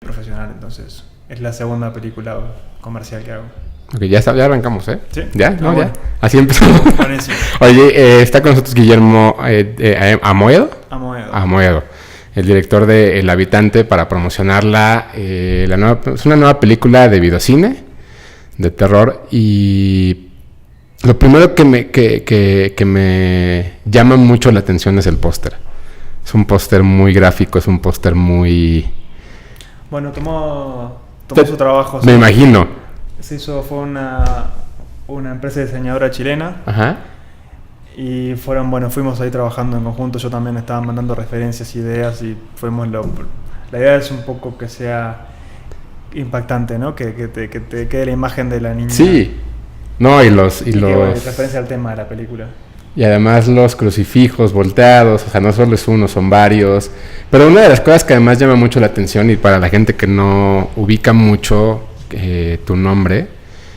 profesional, entonces es la segunda película comercial que hago. Ok, ya arrancamos, ¿eh? ¿Sí? ¿Ya? ¿No? Bueno. Ya. Así empezamos. Buenísimo. Oye, está con nosotros Guillermo Amoedo. Amoedo. El director de El Habitante, para promocionar es una nueva película de videocine, de terror, y lo primero que me llama mucho la atención es el póster. Es un póster muy gráfico, es un póster muy... Bueno, tomó su trabajo. Me imagino. Fue una empresa diseñadora chilena. Ajá. Y fuimos ahí trabajando en conjunto. Yo también estaba mandando referencias, ideas, y la idea es un poco que sea impactante, ¿no? Que te quede la imagen de la niña. Sí. No, y referencia al tema de la película. Y además los crucifijos volteados, o sea, no solo es uno, son varios. Pero una de las cosas que además llama mucho la atención, y para la gente que no ubica mucho tu nombre,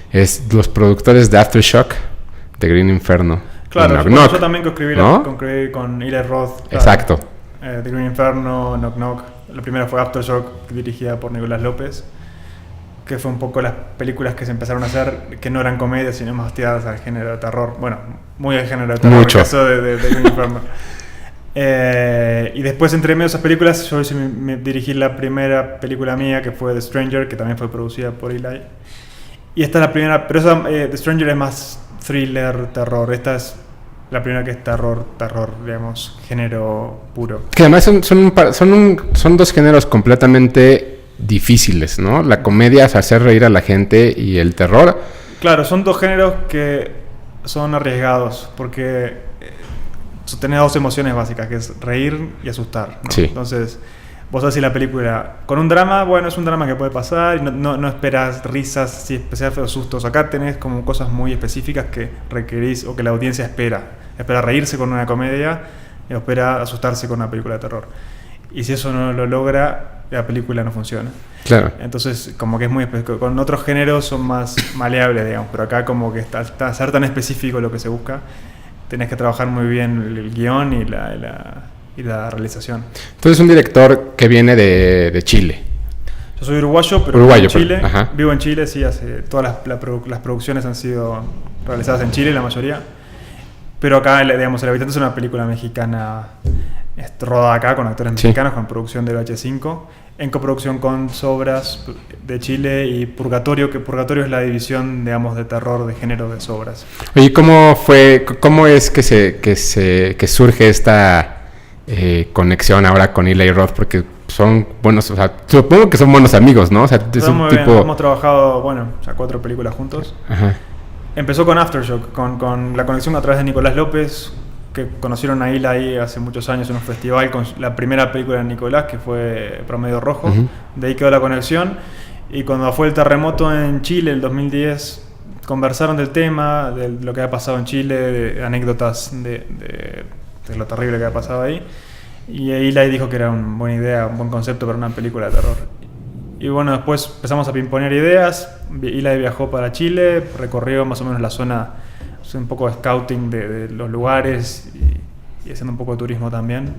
es los productores de Aftershock, de Green Inferno. Claro, yo también escribí con Eli Roth. Claro. Exacto. The Green Inferno, Knock Knock. La primera fue Aftershock, dirigida por Nicolás López, que fue un poco las películas que se empezaron a hacer, que no eran comedias, sino más tiradas al género de terror. Bueno, muy al género de terror. Mucho. En el caso de Green Inferno. Y después, entre medio de esas películas, yo me dirigí la primera película mía, que fue The Stranger, que también fue producida por Eli. Y esta es la primera, pero The Stranger es más thriller, terror. Esta es la primera que es terror, digamos, género puro. Que además son dos géneros completamente difíciles, ¿no? La comedia es hacer reír a la gente, y el terror... Claro, son dos géneros que son arriesgados, porque tenés dos emociones básicas, que es reír y asustar, ¿no? Sí. Entonces, vos haces la película con un drama, bueno, es un drama que puede pasar, y no esperas risas, si especiales sustos. Acá tenés como cosas muy específicas que requerís, o que la audiencia espera reírse con una comedia, y espera asustarse con una película de terror. Y si eso no lo logra, la película no funciona. Claro. Entonces, como que es muy específico. Con otros géneros son más maleables, digamos, pero acá como que está ser tan específico lo que se busca, tenés que trabajar muy bien el guión y la realización. Entonces es un director que viene de Chile. Yo soy uruguayo, pero vivo en Chile. Vivo en Chile, sí, todas las producciones han sido realizadas en Chile, la mayoría. Pero acá, digamos, El Habitante es una película mexicana rodada acá, con actores mexicanos, con producción de VH5, en coproducción con Sobras de Chile y Purgatorio, que Purgatorio es la división, digamos, de terror de género de Sobras. Oye, ¿cómo es que surge esta conexión ahora con Eli Roth? Porque son buenos, o sea, supongo que son buenos amigos, ¿no? O sea, es un tipo... Hemos trabajado, ya 4 películas juntos. Ajá. Empezó con Aftershock, con la conexión a través de Nicolás López, que conocieron a Eli hace muchos años en un festival con la primera película de Nicolás, que fue Promedio Rojo. Uh-huh. De ahí quedó la conexión. Y cuando fue el terremoto en Chile, el 2010, conversaron del tema, de lo que había pasado en Chile, de anécdotas de lo terrible que había pasado ahí. Y Eli dijo que era una buena idea, un buen concepto para una película de terror. Y bueno, después empezamos a pimponear ideas. Eli viajó para Chile, recorrió más o menos la zona, un poco de scouting de los lugares y haciendo un poco de turismo también.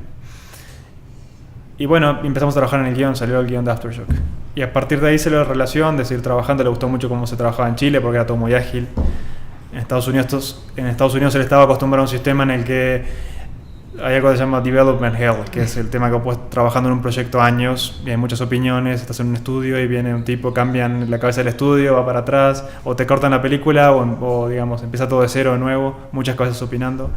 Y bueno, empezamos a trabajar en el guión, salió el guión de Aftershock. Y a partir de ahí salió la relación de seguir trabajando. Le gustó mucho cómo se trabajaba en Chile, porque era todo muy ágil. En Estados Unidos él estaba acostumbrado a un sistema en el que hay algo que se llama Development Hell, que es el tema que puedes trabajando en un proyecto años y hay muchas opiniones, estás en un estudio y viene un tipo, cambian la cabeza del estudio, va para atrás, o te cortan la película, o digamos, empieza todo de cero de nuevo, muchas cosas opinando.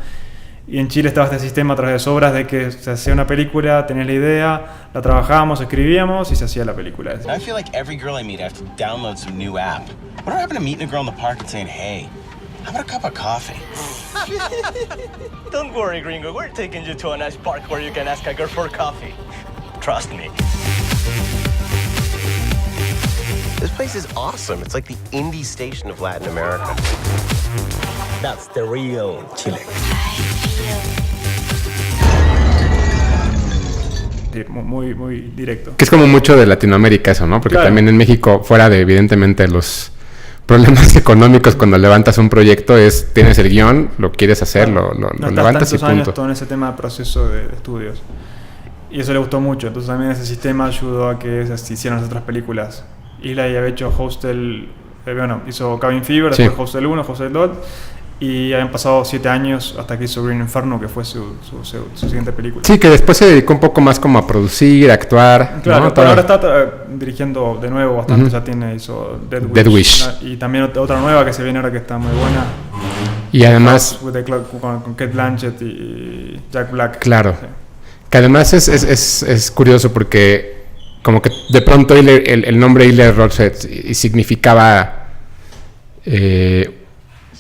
Y en Chile estaba este sistema a través de Sobras de que se hacía una película, tenías la idea, la trabajábamos, escribíamos y se hacía la película. I feel like every girl I meet I have to download some new app. What happened to meeting a girl in the park and saying, hey, how about a cup of coffee? Don't worry, Gringo. We're taking you to a nice park where you can ask a girl for coffee. Trust me. This place is awesome. It's like the indie station of Latin America. That's the real Chile. Muy, muy directo. Que es como mucho de Latinoamérica eso, ¿no? Porque claro, también en México, fuera de evidentemente los problemas económicos, cuando levantas un proyecto tienes el guión, lo quieres hacer, lo levantas y punto. Años todo en ese tema de proceso de estudios. Y eso le gustó mucho. Entonces también ese sistema ayudó a que se hicieran las otras películas. Eli había hecho Hostel, hizo Cabin Fever, después Hostel 1, Hostel 2. Y habían pasado 7 años hasta que hizo Green Inferno, que fue su siguiente película. Sí, que después se dedicó un poco más como a producir, a actuar. Claro, ¿no? pero ahora está dirigiendo de nuevo bastante. Ya hizo Dead Wish. Y también otra nueva que se viene ahora que está muy buena. Y además... Con Cate Blanchett y Jack Black. Claro. Sí. Que además es curioso porque como que de pronto el nombre Eli Roth significaba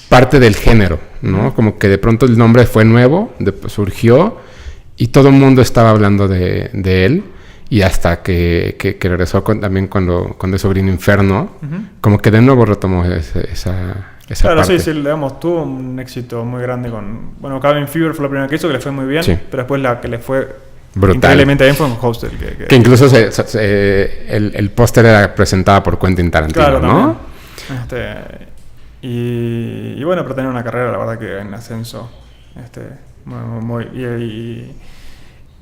parte del género, ¿no? Como que de pronto el nombre fue nuevo, surgió y todo el mundo estaba hablando de él. Y hasta que regresó también cuando hizo Green Inferno, como que de nuevo retomó esa claro, parte. sí, digamos, tuvo un éxito muy grande con... Bueno, Cabin Fever fue la primera que hizo, que le fue muy bien, sí. Pero después la que le fue brutal. increíblemente bien fue con Hostel. Que incluso el póster era presentado por Quentin Tarantino, claro, ¿no? Y bueno, pero tenía una carrera, la verdad, que en ascenso.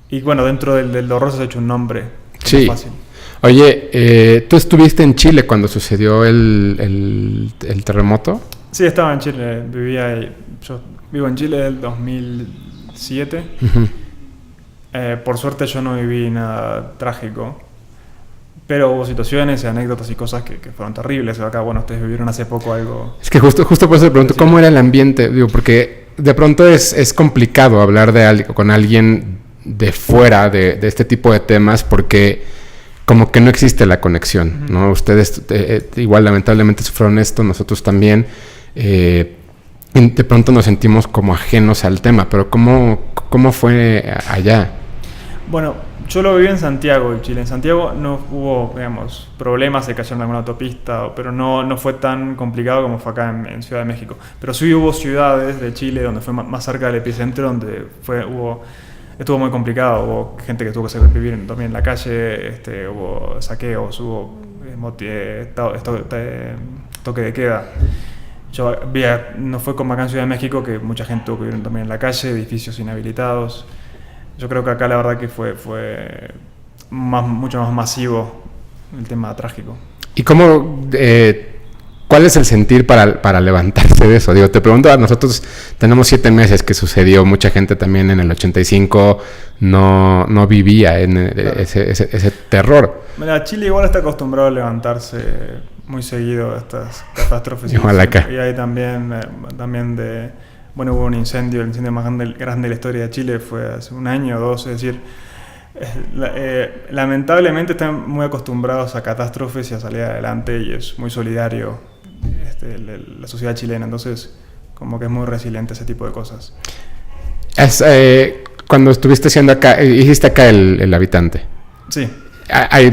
Y bueno, dentro del horror se ha hecho un nombre. Sí. Fácil. Oye, ¿tú estuviste en Chile cuando sucedió el terremoto? Sí, estaba en Chile. Yo vivo en Chile desde el 2007. Por suerte yo no viví nada trágico. Pero hubo situaciones, anécdotas y cosas que fueron terribles. Acá, bueno, ustedes vivieron hace poco algo... Es que justo por eso te pregunto, ¿cómo era el ambiente? Digo, porque de pronto es complicado hablar con alguien de fuera de este tipo de temas porque como que no existe la conexión, ¿no? Ustedes igual lamentablemente sufrieron esto, nosotros también. De pronto nos sentimos como ajenos al tema, pero ¿cómo fue allá? Bueno, yo lo viví en Santiago, en Chile. En Santiago no hubo, digamos, problemas, se cayeron en alguna autopista, pero no fue tan complicado como fue acá en Ciudad de México. Pero sí hubo ciudades de Chile donde fue más cerca del epicentro, donde estuvo muy complicado. Hubo gente que tuvo que vivir también en la calle, hubo saqueos, hubo toque de queda. No fue como acá en Ciudad de México, que mucha gente tuvo que vivir también en la calle, edificios inhabilitados. Yo creo que acá la verdad que fue mucho más masivo el tema trágico. ¿Y cuál es el sentir para levantarse de eso? Digo, te pregunto, nosotros tenemos 7 meses que sucedió, mucha gente también en el 85 no vivía en ese terror. Mira, Chile igual está acostumbrado a levantarse muy seguido a estas catástrofes. Igual acá. Y ahí también bueno, hubo un incendio, el incendio más grande de la historia de Chile fue hace 1 año o 2, es decir, lamentablemente están muy acostumbrados a catástrofes y a salir adelante, y es muy solidario la sociedad chilena, entonces como que es muy resiliente a ese tipo de cosas. Cuando estuviste haciendo acá, hiciste acá el Habitante. Sí.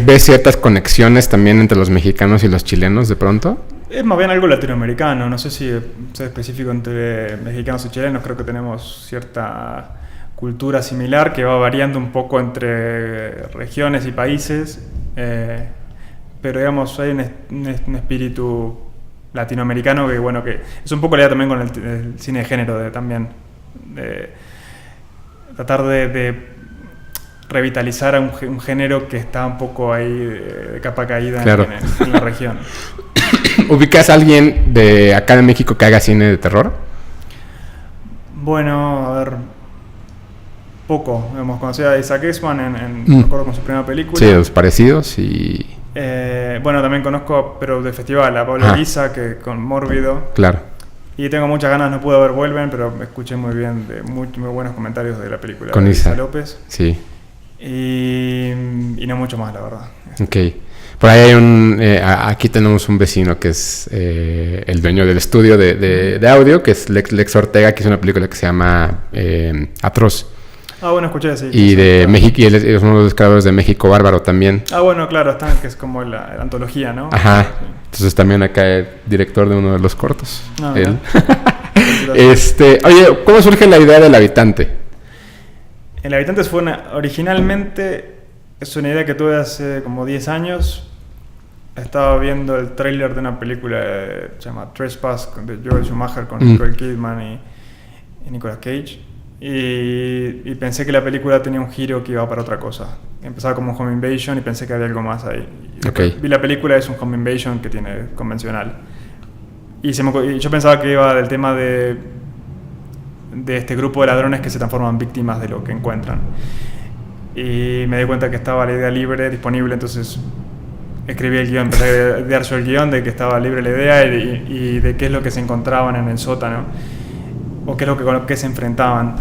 ¿Ves ciertas conexiones también entre los mexicanos y los chilenos de pronto? Es más bien algo latinoamericano, no sé si es específico entre mexicanos y chilenos, creo que tenemos cierta cultura similar que va variando un poco entre regiones y países, pero digamos hay un espíritu latinoamericano que es un poco ligado también con el cine de género, de tratar de revitalizar a un género que está un poco ahí de capa caída. Claro. en la región. ¿Ubicas a alguien de acá de México que haga cine de terror? Bueno, a ver, poco. Hemos conocido a Isaac Eastman me acuerdo con su primera película. Sí, Los Parecidos y... bueno, también conozco, pero de festival, a Pablo Lisa, que con Mórbido. Claro. Y tengo muchas ganas, no pude ver Vuelven, pero me escuché muy bien, muy buenos comentarios de la película. Con Isa López. Sí. Y no mucho más, la verdad. Ok. Por ahí hay aquí tenemos un vecino que es el dueño del estudio de audio, que es Lex Ortega, que hizo una película que se llama Atroz. Ah, bueno, escuché, sí. Y de México, y él es uno de los creadores de México Bárbaro también. Ah, bueno, claro, que es como la antología, ¿no? Ajá. Sí. Entonces también acá es director de uno de los cortos. Ah, él. Oye, ¿cómo surge la idea del Habitante? El Habitante originalmente es una idea que tuve hace como 10 años. Estaba viendo el tráiler de una película que se llama Trespass de Joel Schumacher con Nicole Kidman y Nicolas Cage. y pensé que la película tenía un giro que iba para otra cosa. Empezaba como un home invasion y pensé que había algo más ahí. Okay. Vi la película, es un home invasion que tiene y yo pensaba que iba del tema de este grupo de ladrones que se transforman víctimas de lo que encuentran. Y me di cuenta que estaba la idea libre, disponible, entonces escribí el guión, empecé a idear yo el guión de que estaba libre la idea y de qué es lo que se encontraban en el sótano o qué es lo que, con lo que se enfrentaban.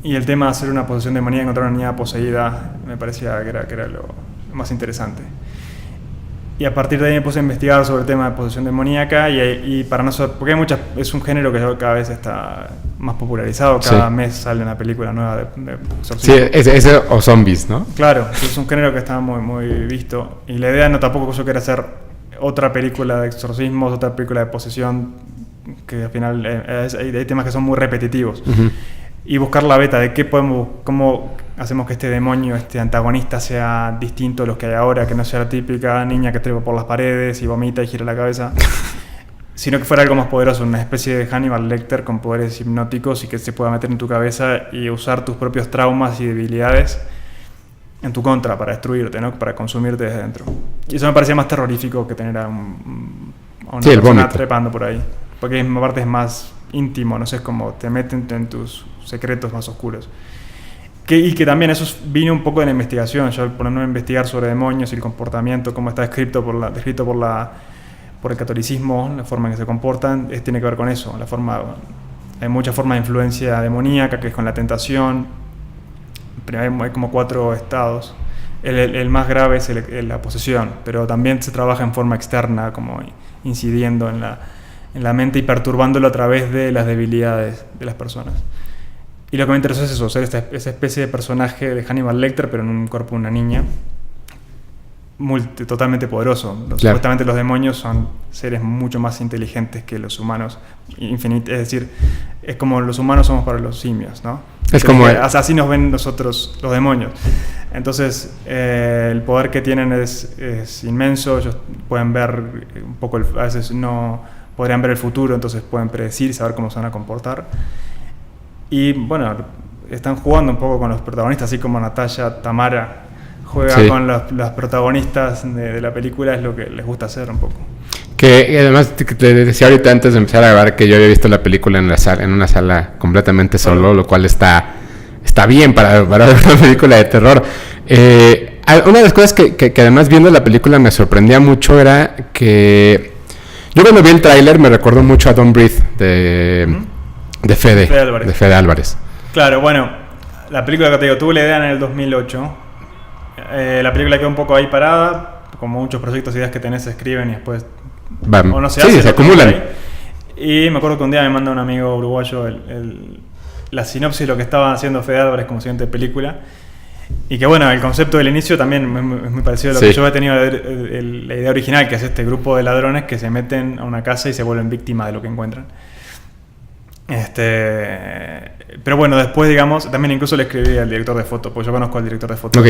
Y el tema de hacer una posesión demoníaca, encontrar una niña poseída, me parecía que era lo más interesante. Y a partir de ahí me puse a investigar sobre el tema de posesión demoníaca y para nosotros, porque es un género que cada vez está más popularizado, cada mes sale una película nueva de exorcismo. Sí, ese o zombies, ¿no? Claro, es un género que está muy, muy visto. Y la idea no tampoco yo quería hacer otra película de exorcismos, otra película de posesión, que al final hay temas que son muy repetitivos. Uh-huh. Y buscar la beta de cómo hacemos que este demonio, este antagonista sea distinto a los que hay ahora, que no sea la típica niña que trepa por las paredes y vomita y gira la cabeza, sino que fuera algo más poderoso, una especie de Hannibal Lecter con poderes hipnóticos y que se pueda meter en tu cabeza y usar tus propios traumas y debilidades en tu contra para destruirte, ¿no? Para consumirte desde dentro. Y eso me parecía más terrorífico que tener a una persona trepando por ahí, porque aparte es más íntimo, no sé, es como te meten en tus secretos más oscuros. Y que también eso vino un poco de la investigación. Yo al ponerme a investigar sobre demonios y el comportamiento, cómo está descrito por el catolicismo, la forma en que se comportan, tiene que ver con eso. Hay muchas formas de influencia demoníaca, que es con la tentación. Hay como 4 estados. El más grave es la posesión, pero también se trabaja en forma externa, como incidiendo en la mente y perturbándolo a través de las debilidades de las personas. Y lo que me interesó es eso, ser esa especie de personaje de Hannibal Lecter, pero en un cuerpo de una niña, totalmente poderoso. Claro. Supuestamente los demonios son seres mucho más inteligentes que los humanos, es decir, es como los humanos somos para los simios, ¿no? Así nos ven nosotros los demonios. Entonces, el poder que tienen es inmenso. Ellos pueden ver un poco, a veces no podrían ver el futuro, entonces pueden predecir y saber cómo se van a comportar. Y bueno, están jugando un poco con los protagonistas, así como Natalia Tamara juega con los protagonistas de la película, es lo que les gusta hacer un poco. Que además te decía ahorita antes de empezar a grabar que yo había visto la película en una sala completamente solo, lo cual está bien para ver una película de terror. Una de las cosas que además viendo la película me sorprendía mucho era que yo cuando vi el tráiler me recordó mucho a Don't Breathe de Fede Álvarez. Claro, bueno, la película que te digo, tuve la idea en el 2008. La película quedó un poco ahí parada, como muchos proyectos, ideas que tenés se escriben y después o no se acumulan. Y me acuerdo que un día me manda un amigo uruguayo la sinopsis de lo que estaba haciendo Fede Álvarez como siguiente película. Y que bueno, el concepto del inicio también es muy parecido a lo que yo había tenido la idea original, que es este grupo de ladrones que se meten a una casa y se vuelven víctimas de lo que encuentran. Pero bueno, después, digamos, también incluso le escribí al director de foto, porque yo conozco al director de foto,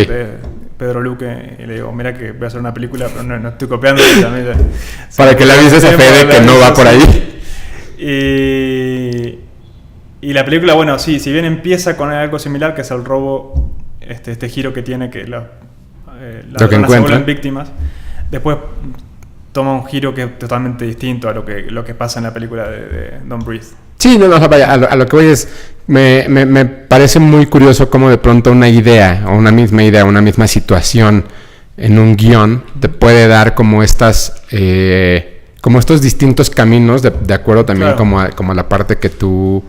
Pedro Luque, y le digo, mira que voy a hacer una película, pero no estoy copiando. También, para que le avises a Fede que no va por ahí. Y la película, bueno, sí, si bien empieza con algo similar, que es el robo, este giro que tiene, que las personas se vuelven víctimas, después toma un giro que es totalmente distinto a lo que pasa en la película de Don't Breathe. Sí, vaya, a lo que voy es, me parece muy curioso cómo de pronto una idea, o una misma situación en un guión te puede dar como estos distintos caminos, de acuerdo también como a la parte que tú,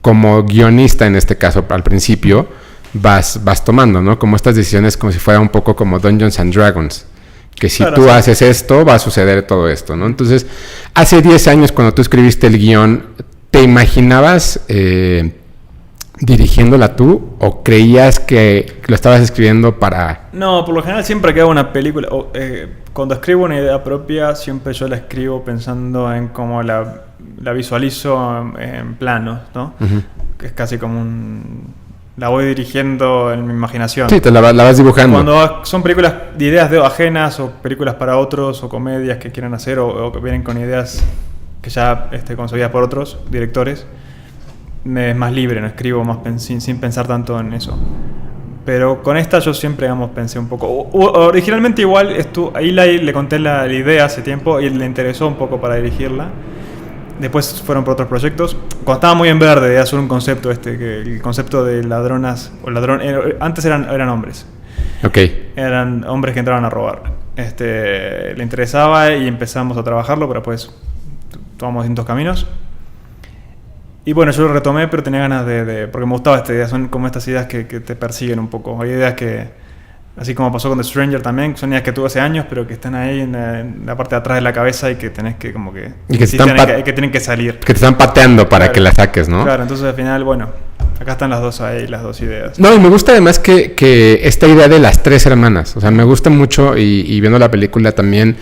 como guionista en este caso, al principio, vas tomando, ¿no? Como estas decisiones como si fuera un poco como Dungeons and Dragons. Que si tú haces esto, va a suceder todo esto, ¿no? Entonces, hace 10 años cuando tú escribiste el guión, ¿te imaginabas dirigiéndola tú o creías que lo estabas escribiendo para...? No, por lo general siempre que hago una película, cuando escribo una idea propia, siempre yo la escribo pensando en cómo la visualizo en planos, ¿no? Uh-huh. Que es casi como la voy dirigiendo en mi imaginación. Sí, te la vas dibujando. Cuando son películas de ideas ajenas o películas para otros o comedias que quieren hacer o que vienen con ideas que ya concebidas por otros directores, me es más libre, no escribo más sin pensar tanto en eso. Pero con esta yo siempre, digamos, pensé un poco. Originalmente igual, a Eli le conté la idea hace tiempo y le interesó un poco para dirigirla. Después fueron por otros proyectos. Cuando estaba muy en verde de hacer un concepto que el concepto de ladronas o antes eran hombres. Okay. Eran hombres que entraban a robar. Le interesaba y empezamos a trabajarlo, pero después tomamos distintos caminos. Y bueno, yo lo retomé, pero tenía ganas porque me gustaba esta idea. Son como estas ideas que te persiguen un poco. Hay ideas que, así como pasó con The Stranger también, son ideas que tuve hace años, pero que están ahí en la parte de atrás de la cabeza y que tenés que como que... Y que tienen que salir. Que te están pateando para claro, que la saques, ¿no? Claro, entonces al final, bueno, acá están las dos ahí, las dos ideas. No, y me gusta además que esta idea de las 3 hermanas, o sea, me gusta mucho y viendo la película también...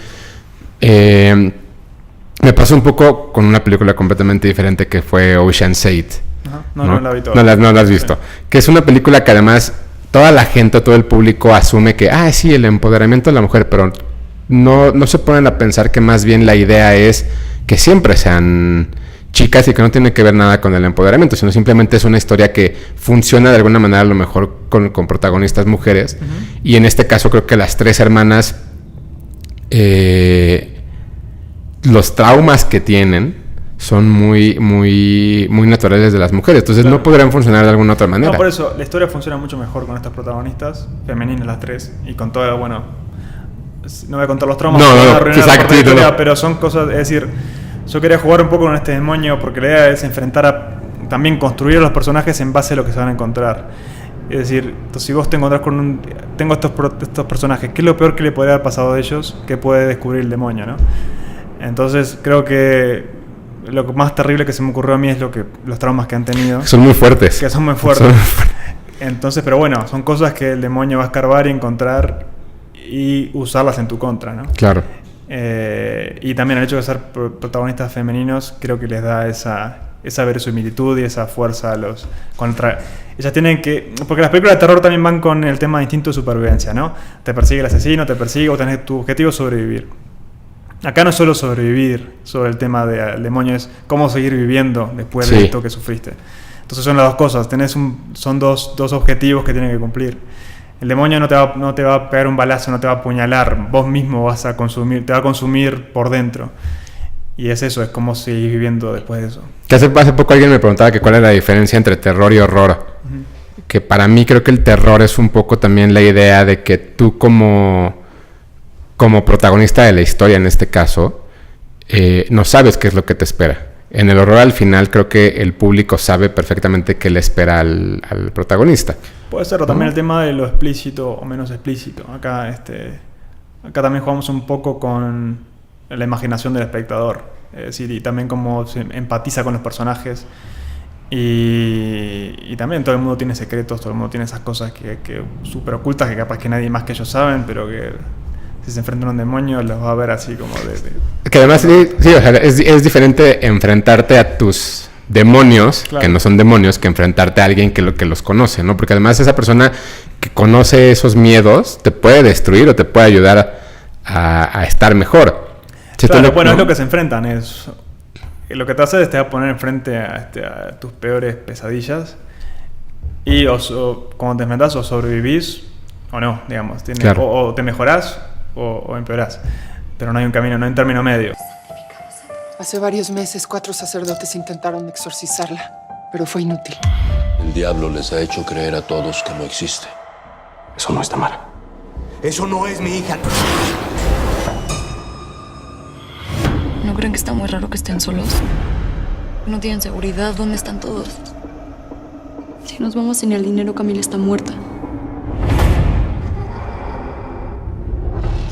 me pasó un poco con una película completamente diferente que fue Ocean's 8. Ajá. No la vi toda. No la has visto. Sí. Que es una película que además toda la gente, todo el público asume que, sí, el empoderamiento de la mujer, pero no se ponen a pensar que más bien la idea es que siempre sean chicas y que no tiene que ver nada con el empoderamiento, sino simplemente es una historia que funciona de alguna manera a lo mejor con protagonistas mujeres. Uh-huh. Y en este caso creo que las 3 hermanas... los traumas que tienen son muy naturales de las mujeres, entonces claro, no podrían funcionar de alguna otra manera. No, por eso la historia funciona mucho mejor con estas protagonistas femeninas, las 3, y con toda, bueno, no voy a contar los traumas, pero son cosas, es decir, yo quería jugar un poco con este demonio porque la idea es también construir a los personajes en base a lo que se van a encontrar. Es decir, si vos te encontrás con tengo estos personajes, ¿qué es lo peor que le podría haber pasado a ellos que puede descubrir el demonio, no? Entonces creo que lo más terrible que se me ocurrió a mí es los traumas que han tenido. Son muy fuertes. Que son muy fuertes. Entonces, pero bueno, son cosas que el demonio va a escarbar y encontrar y usarlas en tu contra, ¿no? Claro. Y también el hecho de ser protagonistas femeninos creo que les da esa verosimilitud y esa fuerza a los contra. Ellas tienen que... Porque las películas de terror también van con el tema de instinto de supervivencia, ¿no? Te persigue el asesino, o tenés tu objetivo es sobrevivir. Acá no es solo sobrevivir sobre el tema del demonio, es cómo seguir viviendo después de esto que sufriste. Entonces son las dos cosas, son dos objetivos que tienen que cumplir. El demonio no te va a pegar un balazo, no te va a apuñalar, vos mismo te va a consumir por dentro. Y es eso, es cómo seguir viviendo después de eso. Que hace poco alguien me preguntaba que cuál es la diferencia entre terror y horror. Uh-huh. Que para mí creo que el terror es un poco también la idea de que tú como protagonista de la historia en este caso, no sabes qué es lo que te espera. En el horror al final creo que el público sabe perfectamente qué le espera al protagonista. Puede ser también el tema de lo explícito o menos explícito. Acá también jugamos un poco con la imaginación del espectador. Es decir, y también cómo se empatiza con los personajes. Y también todo el mundo tiene secretos, todo el mundo tiene esas cosas que súper ocultas que capaz que nadie más que ellos saben, pero que... si se enfrentan a un demonio, los va a ver así como Que además, sí, o sea, es diferente enfrentarte a tus demonios, claro, que no son demonios, que enfrentarte a alguien que los conoce, ¿no? Porque además esa persona que conoce esos miedos te puede destruir o te puede ayudar a estar mejor. Claro, bueno, es lo que se enfrentan, es... Lo que te hace es te va a poner enfrente a tus peores pesadillas y cuando te enfrentas o sobrevivís o no, digamos. Claro. O te mejorás o empeorás, pero no hay un camino, no hay un término medio. Hace varios meses 4 sacerdotes intentaron exorcizarla, pero fue inútil. El diablo les ha hecho creer a todos que no existe. Eso no es Tamara. Eso no es mi hija. ¿No creen que está muy raro que estén solos? No tienen seguridad, ¿dónde están todos? Si nos vamos sin el dinero, Camila está muerta.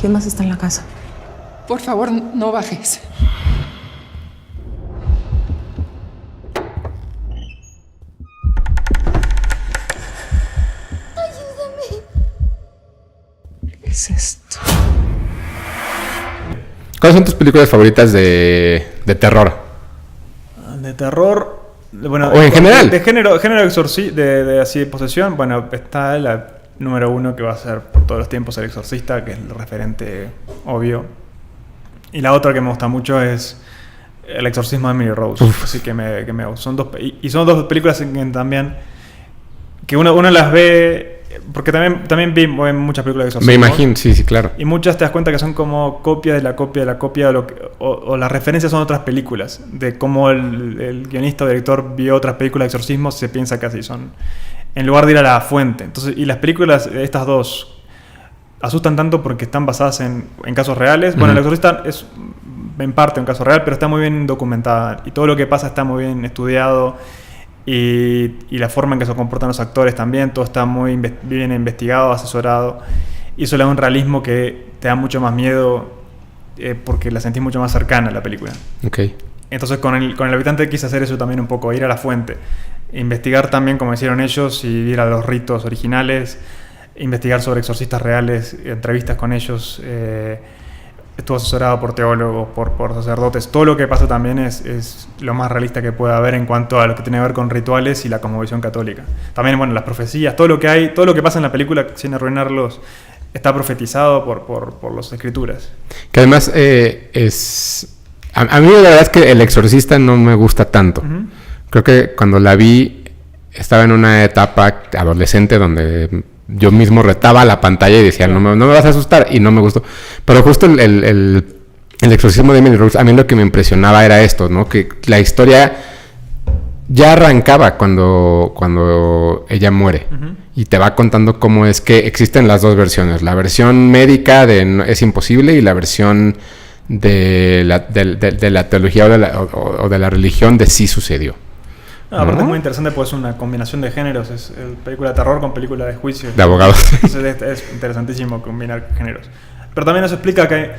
¿Quién más está en la casa? Por favor, no bajes. Ayúdame. ¿Qué es esto? ¿Cuáles son tus películas favoritas de terror? De terror, bueno, o en general. De género de así de posesión, bueno, está la número 1 que va a ser por todos los tiempos El Exorcista, que es el referente obvio. Y la otra que me gusta mucho es El exorcismo de Emily Rose. Así que me son dos, y son dos películas que también que uno las ve, porque también vi muchas películas de exorcismo. Me imagino, sí, claro. Y muchas te das cuenta que son como copia de la copia de la copia, o las referencias son otras películas, de cómo el guionista o director vio otras películas de exorcismo, se piensa que así son, en lugar de ir a la fuente. Entonces, y las películas, estas dos, asustan tanto porque están basadas en casos reales. Bueno, El Exorcista es en parte un caso real, pero está muy bien documentada, y todo lo que pasa está muy bien estudiado. Y la forma en que se comportan los actores también, todo está muy bien investigado, asesorado, y eso le da un realismo que te da mucho más miedo, porque la sentís mucho más cercana a la película. Okay. Entonces con el habitante quise hacer eso también un poco, ir a la fuente, investigar también como hicieron ellos, y ir a los ritos originales, investigar sobre exorcistas reales, entrevistas con ellos. Estuvo asesorado por teólogos, por sacerdotes. Todo lo que pasa también es lo más realista que puede haber en cuanto a lo que tiene que ver con rituales y la cosmovisión católica. También, bueno, las profecías, todo lo que pasa en la película, sin arruinarlos, está profetizado por las escrituras. Que además a mí la verdad es que El Exorcista no me gusta tanto. Creo que cuando la vi estaba en una etapa adolescente donde yo mismo retaba la pantalla y decía, no me vas a asustar, y no me gustó. Pero justo el exorcismo de Emily Rose, a mí lo que me impresionaba era esto, ¿no? Que la historia ya arrancaba cuando ella muere. Y te va contando cómo es que existen las dos versiones. La versión médica de es imposible, y la versión de la teología o de la religión de sí sucedió. Aparte es muy interesante, pues es una combinación de géneros, es película de terror con película de juicio. De abogados. Entonces es interesantísimo combinar géneros. Pero también eso explica que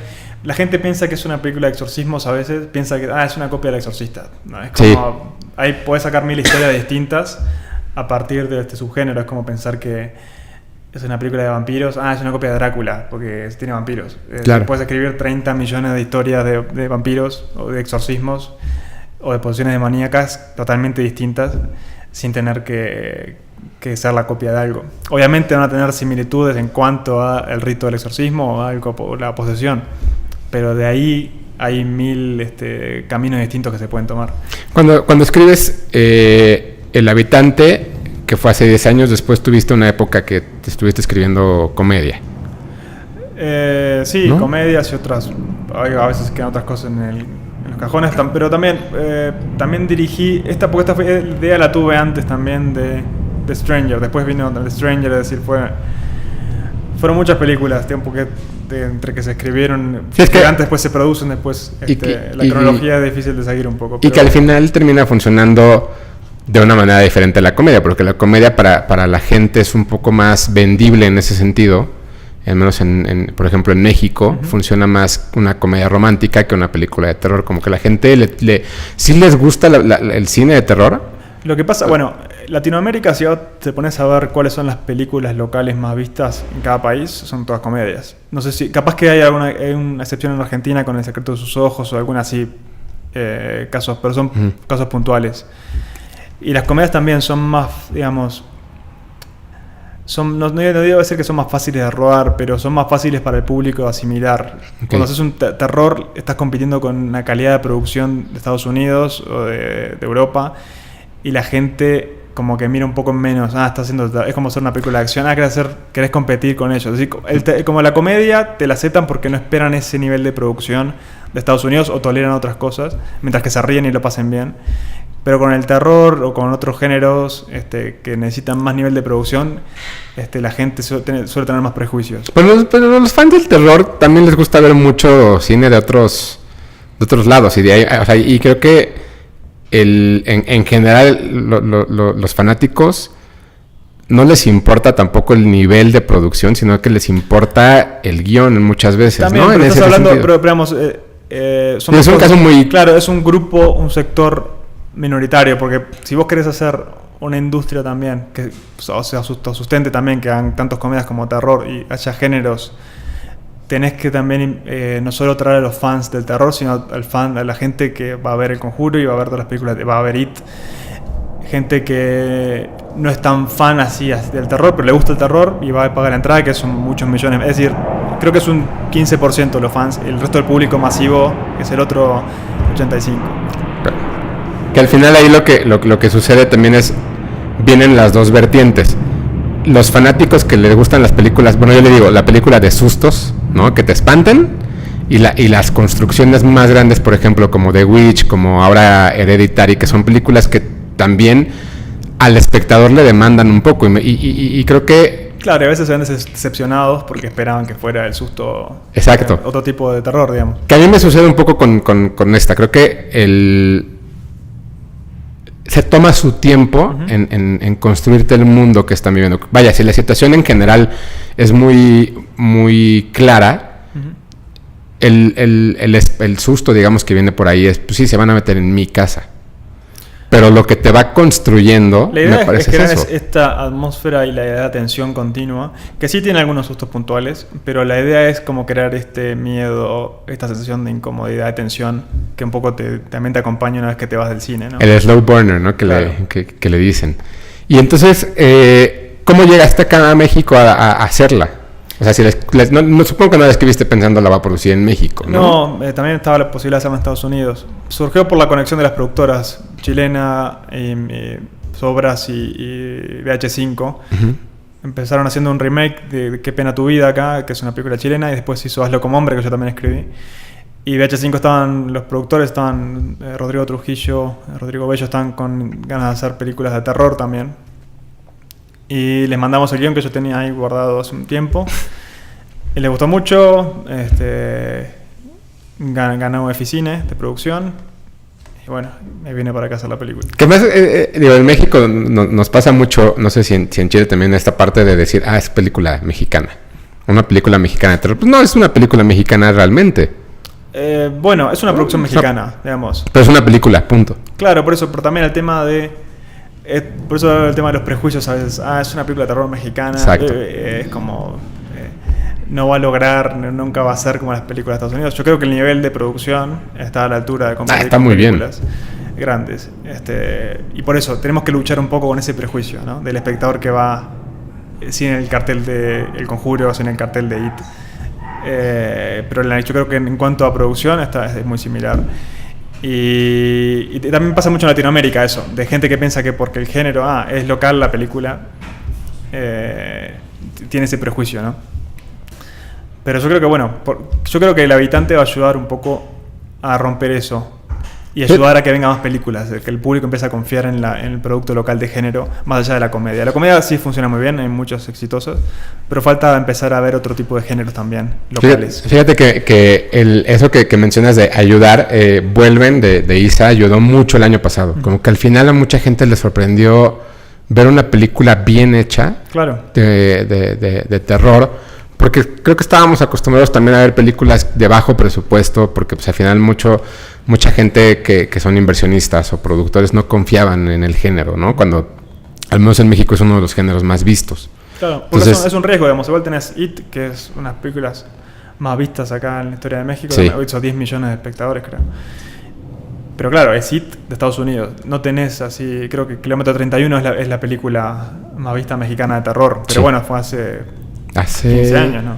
la gente piensa que es una película de exorcismos, a veces piensa que es una copia del Exorcista. No, es como, ahí puedes sacar 1000 historias distintas a partir de este subgénero. Es como pensar que es una película de vampiros, es una copia de Drácula, porque tiene vampiros. Claro. Puedes escribir 30 millones de historias de vampiros o de exorcismos o de posesiones demoníacas totalmente distintas, sin tener que ser la copia de algo. Obviamente van a tener similitudes en cuanto al rito del exorcismo o la posesión, pero de ahí hay 1000 caminos distintos que se pueden tomar. Cuando escribes El Habitante, que fue hace 10 años, después tuviste una época que te estuviste escribiendo comedia. Sí, ¿no? Comedias y otras. A veces quedan otras cosas en los cajones, pero también dirigí esta, porque esta idea la tuve antes también de Stranger. Después vino The Stranger, es decir, fueron muchas películas, tiempo que entre que se escribieron, que antes después se producen, después la cronología es difícil de seguir un poco. Y que al final termina funcionando de una manera diferente a la comedia, porque la comedia para la gente es un poco más vendible en ese sentido. Al menos por ejemplo en México funciona más una comedia romántica que una película de terror. Como que la gente sí les gusta el cine de terror. Lo que pasa, bueno, Latinoamérica, si te pones a ver cuáles son las películas locales más vistas en cada país, son todas comedias. No sé si, capaz que hay una excepción en Argentina con El secreto de sus ojos o alguna así casos, pero son casos puntuales. Y las comedias también son más, digamos, no digo decir que son más fáciles de rodar, pero son más fáciles para el público de asimilar. Okay. Cuando haces un terror, estás compitiendo con una calidad de producción de Estados Unidos o de Europa, y la gente como que mira un poco menos. Es como hacer una película de acción. Querés competir con ellos. Es decir, como la comedia te la aceptan porque no esperan ese nivel de producción de Estados Unidos o toleran otras cosas, mientras que se ríen y lo pasen bien. Pero con el terror o con otros géneros que necesitan más nivel de producción, la gente suele tener más prejuicios. Pero los fans del terror también les gusta ver mucho cine de otros lados. Y de ahí, o sea, y creo que en general los fanáticos no les importa tampoco el nivel de producción, sino que les importa el guión muchas veces. También, ¿no? Pero estás hablando, pero digamos, es un caso muy... Claro, es un grupo, un sector minoritario, porque si vos querés hacer una industria también que sustente también, que hagan tantos comedias como terror y haya géneros, tenés que también no solo traer a los fans del terror, sino a la gente que va a ver El Conjuro y va a ver todas las películas, va a ver It, gente que no es tan fan así del terror, pero le gusta el terror y va a pagar la entrada, que son muchos millones. Es decir, creo que es un 15% de los fans. El resto del público masivo, que es el otro 85. Que al final ahí lo que sucede también es, vienen las dos vertientes. Los fanáticos que les gustan las películas, bueno, yo le digo, la película de sustos, ¿no? Que te espanten, y las construcciones más grandes, por ejemplo, como The Witch, como ahora Hereditary, que son películas que también al espectador le demandan un poco, y creo que... Claro, a veces se ven decepcionados porque esperaban que fuera el susto. Exacto. Otro tipo de terror, digamos. Que a mí me sucede un poco con esta. Creo que se toma su tiempo en construirte el mundo que están viviendo. Vaya, si la situación en general es muy, muy clara, el susto, digamos, que viene por ahí es, pues sí, se van a meter en mi casa. Pero lo que te va construyendo, la idea me parece es crear eso. esta atmósfera y la idea de tensión continua, que sí tiene algunos sustos puntuales, pero la idea es como crear este miedo, esta sensación de incomodidad, de tensión, que un poco también te acompaña una vez que te vas del cine, ¿no? El slow burner, ¿no? Que le dicen. Y entonces, ¿cómo llegaste acá a México a hacerla? O sea, si no supongo que no la escribiste pensando la va a producir en México, ¿no? No, también estaba la posibilidad de hacerla en Estados Unidos. Surgió por la conexión de las productoras chilena, Sobras y VH5. Empezaron haciendo un remake de Qué pena tu vida acá, que es una película chilena, y después hizo Hazlo como hombre, que yo también escribí. Y VH5 estaban, los productores estaban, Rodrigo Trujillo, Rodrigo Bello, estaban con ganas de hacer películas de terror también. Y les mandamos el guión que yo tenía ahí guardado hace un tiempo. Y les gustó mucho. Ganó Eficine de producción. Y bueno, me vine para acá a hacer la película. Que más, digo, en México nos pasa mucho, no sé si en Chile también, esta parte de decir, es película mexicana. Una película mexicana de terror. Pues no es una película mexicana realmente. Bueno, es una producción mexicana, digamos. Pero es una película, punto. Claro, por eso, pero también el tema de... por eso el tema de los prejuicios a veces, es una película de terror mexicana. Exacto. Es como... no va a lograr, nunca va a ser como las películas de Estados Unidos. Yo creo que el nivel de producción está a la altura de competir está con muy películas grandes. Y por eso tenemos que luchar un poco con ese prejuicio, ¿no? Del espectador que va sin el cartel de El Conjuro, sin el cartel de It. Pero yo creo que en cuanto a producción es muy similar. Y también pasa mucho en Latinoamérica eso, de gente que piensa que porque el género es local la película, tiene ese prejuicio, ¿no? Pero yo creo que yo creo que El Habitante va a ayudar un poco a romper eso y ayudar a que vengan más películas, que el público empiece a confiar en el producto local de género más allá de la comedia. La comedia sí funciona muy bien, hay muchos exitosos, pero falta empezar a ver otro tipo de géneros también locales. Fíjate que eso que mencionas de ayudar, Vuelven de Isa ayudó mucho el año pasado. Como que al final a mucha gente le sorprendió ver una película bien hecha, claro, de terror. Porque creo que estábamos acostumbrados también a ver películas de bajo presupuesto, porque pues al final mucha gente que son inversionistas o productores no confiaban en el género, ¿no? Cuando, al menos en México, es uno de los géneros más vistos. Claro, porque entonces, es un riesgo, digamos. Igual tenés It, que es una de las películas más vistas acá en la historia de México, sí. Hizo 10 millones de espectadores, creo. Pero claro, es It de Estados Unidos. No tenés así, creo que Kilómetro 31 es la película más vista mexicana de terror. Pero bueno, fue hace 15 años, ¿no?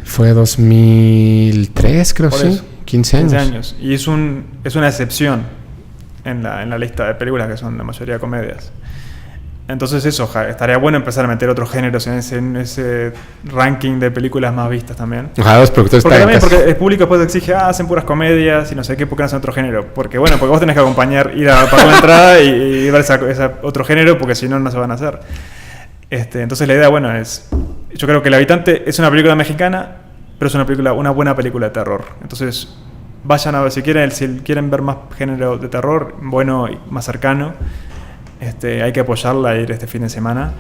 Fue 2003, creo, sí. 15 años. Y es una excepción en la lista de películas que son la mayoría comedias. Entonces estaría bueno empezar a meter otros géneros en ese ranking de películas más vistas también. Ojalá los productores porque el público después exige, hacen puras comedias y no sé qué, ¿por qué no hacen otro género? Porque vos tenés que acompañar, ir a pagar la entrada y ver ese otro género, porque si no se van a hacer. Entonces la idea, es... Yo creo que El Habitante es una película mexicana, pero es una buena película de terror. Entonces, vayan a ver, si quieren ver más género de terror, bueno y más cercano, hay que apoyarla e ir este fin de semana.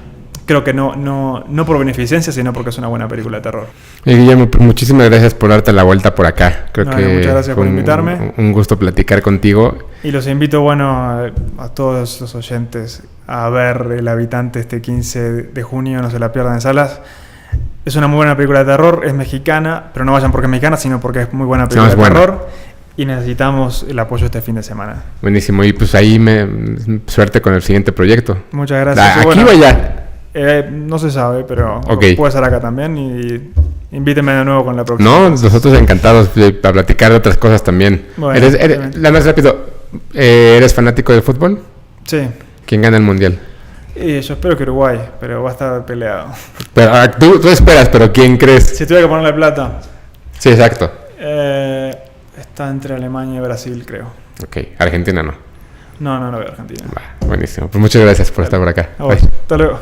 Creo que no por beneficencia, sino porque es una buena película de terror. Guillermo, pues muchísimas gracias por darte la vuelta por acá. Muchas gracias por invitarme. Un gusto platicar contigo. Y los invito, a todos los oyentes a ver El Habitante este 15 de junio, no se la pierdan en salas. Es una muy buena película de terror, es mexicana, pero no vayan porque es mexicana, sino porque es muy buena película de terror. Y necesitamos el apoyo este fin de semana. Buenísimo, y pues ahí suerte con el siguiente proyecto. Muchas gracias. ¿Aquí o allá? No se sabe, pero okay. Puede ser acá también y Invíteme de nuevo con la próxima. No, nosotros encantados para platicar de otras cosas también. Bueno, La más rápido, ¿eres fanático del fútbol? Sí. ¿Quién gana el mundial? Y yo espero que Uruguay, pero va a estar peleado. Pero, tú esperas, pero ¿quién crees? Si tuviera que ponerle plata. Sí, exacto. Está entre Alemania y Brasil, creo. Ok, Argentina no. No veo Argentina. Buenísimo. Pues muchas gracias por estar por acá. A vos. Bye. Hasta luego.